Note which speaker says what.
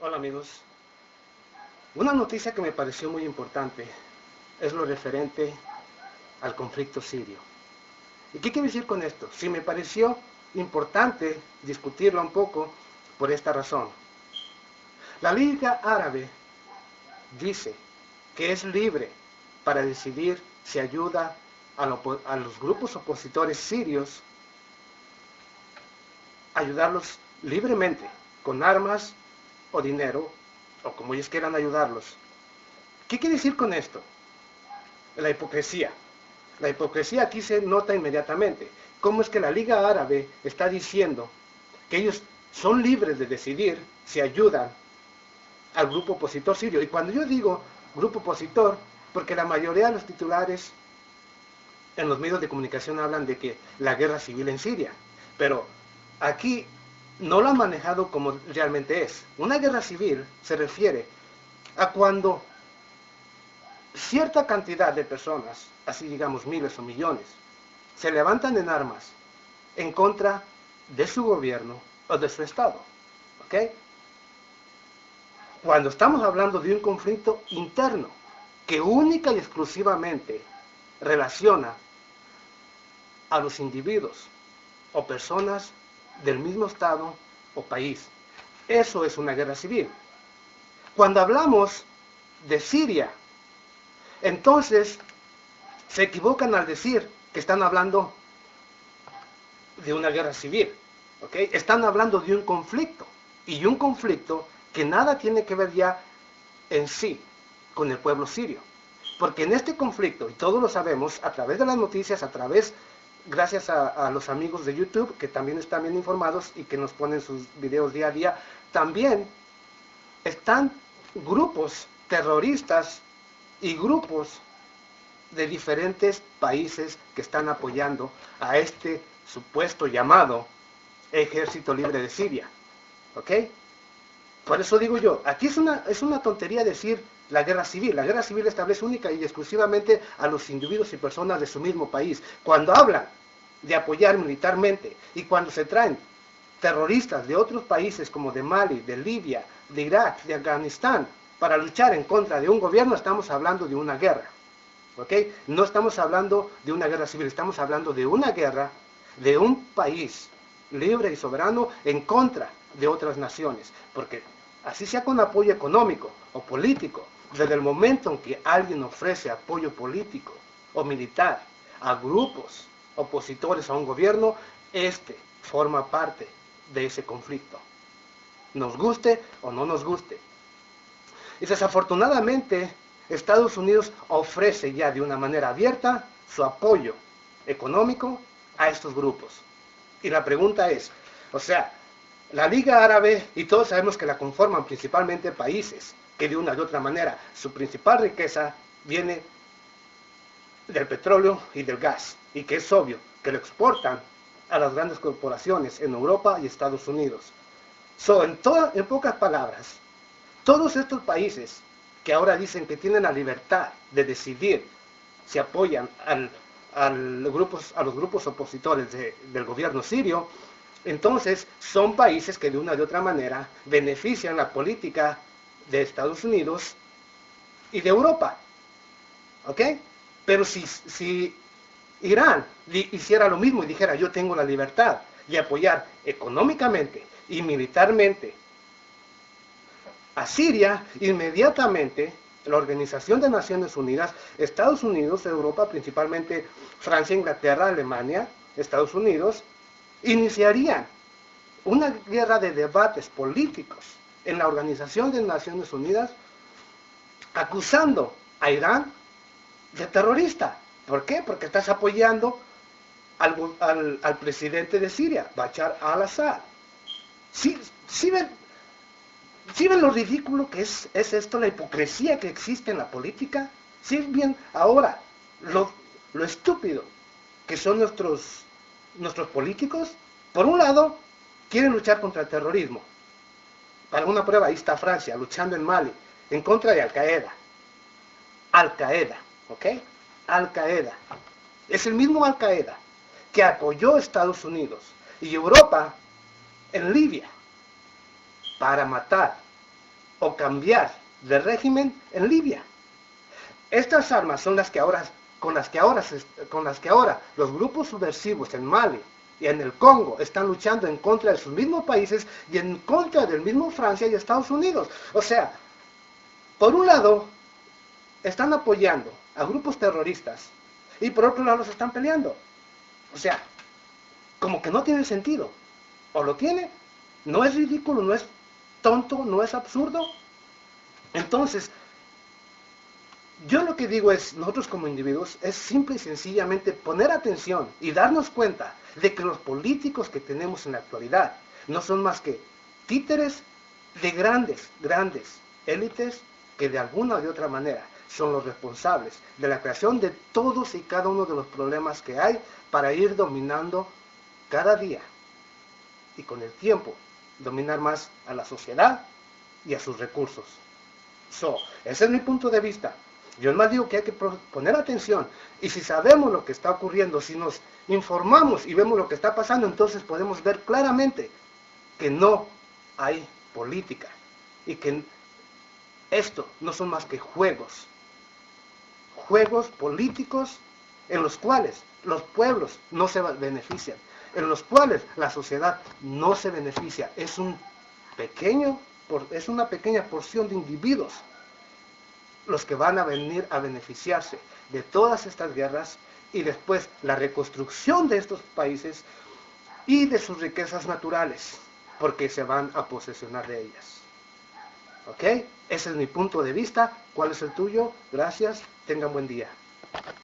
Speaker 1: Hola amigos, una noticia que me pareció muy importante es lo referente al conflicto sirio. ¿Y qué quiero decir con esto? Sí, me pareció importante discutirlo un poco por esta razón. La Liga Árabe dice que es libre para decidir si ayuda a los grupos opositores sirios, ayudarlos libremente, con armas o dinero, o como ellos quieran ayudarlos. ¿Qué quiere decir con esto? La hipocresía. La hipocresía aquí se nota inmediatamente. ¿Cómo es que la Liga Árabe está diciendo que ellos son libres de decidir si ayudan al grupo opositor sirio? Y cuando yo digo grupo opositor, porque la mayoría de los titulares en los medios de comunicación hablan de que la guerra civil en Siria, pero aquí no lo han manejado como realmente es. Una guerra civil se refiere a cuando cierta cantidad de personas, así digamos miles o millones, se levantan en armas en contra de su gobierno o de su Estado. ¿Ok? Cuando estamos hablando de un conflicto interno que única y exclusivamente relaciona a los individuos o personas del mismo Estado o país, eso es una guerra civil. Cuando hablamos de Siria, entonces se equivocan al decir que están hablando de una guerra civil, ¿ok? Están hablando de un conflicto, y un conflicto que nada tiene que ver ya en sí con el pueblo sirio. Porque en este conflicto, y todos lo sabemos, a través de las noticias, gracias a los amigos de YouTube, que también están bien informados y que nos ponen sus videos día a día, también están grupos terroristas y grupos de diferentes países que están apoyando a este supuesto llamado Ejército Libre de Siria. ¿Ok? Por eso digo yo, aquí es una tontería decir la guerra civil. La guerra civil establece única y exclusivamente a los individuos y personas de su mismo país. Cuando hablan de apoyar militarmente y cuando se traen terroristas de otros países como de Mali, de Libia, de Irak, de Afganistán, para luchar en contra de un gobierno, estamos hablando de una guerra. ¿Ok? No estamos hablando de una guerra civil, estamos hablando de una guerra de un país libre y soberano en contra de otras naciones. Porque así sea con apoyo económico o político, desde el momento en que alguien ofrece apoyo político o militar a grupos opositores a un gobierno, este forma parte de ese conflicto. Nos guste o no nos guste. Y desafortunadamente, Estados Unidos ofrece ya de una manera abierta su apoyo económico a estos grupos. Y la pregunta es, o sea, la Liga Árabe, y todos sabemos que la conforman principalmente países que de una u otra manera su principal riqueza viene del petróleo y del gas, y que es obvio que lo exportan a las grandes corporaciones en Europa y Estados Unidos. En pocas palabras, todos estos países que ahora dicen que tienen la libertad de decidir si apoyan a los grupos opositores del gobierno sirio, entonces son países que de una u otra manera benefician la política de Estados Unidos y de Europa. ¿Ok? Pero si Irán hiciera lo mismo y dijera yo tengo la libertad de apoyar económicamente y militarmente a Siria, inmediatamente la Organización de Naciones Unidas, Estados Unidos, Europa, principalmente Francia, Inglaterra, Alemania, Estados Unidos, iniciarían una guerra de debates políticos en la Organización de Naciones Unidas, acusando a Irán de terrorista. ¿Por qué? Porque estás apoyando al presidente de Siria, Bashar al-Assad. ¿Sí ven lo ridículo que es esto, la hipocresía que existe en la política? ¿Sí ven ahora lo estúpido que son nuestros políticos? Por un lado, quieren luchar contra el terrorismo. Para una prueba, ahí está Francia, luchando en Mali, en contra de Al-Qaeda. Al-Qaeda, ¿ok? Al-Qaeda. Es el mismo Al-Qaeda que apoyó a Estados Unidos y Europa en Libia para matar o cambiar de régimen en Libia. Estas armas son las que ahora, con las que ahora los grupos subversivos en Mali y en el Congo están luchando en contra de sus mismos países y en contra del mismo Francia y Estados Unidos. O sea, por un lado, están apoyando a grupos terroristas y por otro lado los están peleando. O sea, como que no tiene sentido. O lo tiene, no es ridículo, no es tonto, no es absurdo. Entonces, yo lo que digo es, nosotros como individuos, es simple y sencillamente poner atención y darnos cuenta de que los políticos que tenemos en la actualidad no son más que títeres de grandes élites que de alguna o de otra manera son los responsables de la creación de todos y cada uno de los problemas que hay para ir dominando cada día y con el tiempo dominar más a la sociedad y a sus recursos. Ese es mi punto de vista. Yo más digo que hay que poner atención y si sabemos lo que está ocurriendo, si nos informamos y vemos lo que está pasando, entonces podemos ver claramente que no hay política y que esto no son más que juegos políticos en los cuales los pueblos no se benefician, en los cuales la sociedad no se beneficia. Es una pequeña porción de individuos los que van a venir a beneficiarse de todas estas guerras y después la reconstrucción de estos países y de sus riquezas naturales, porque se van a posesionar de ellas. ¿Ok? Ese es mi punto de vista. ¿Cuál es el tuyo? Gracias. Tengan buen día.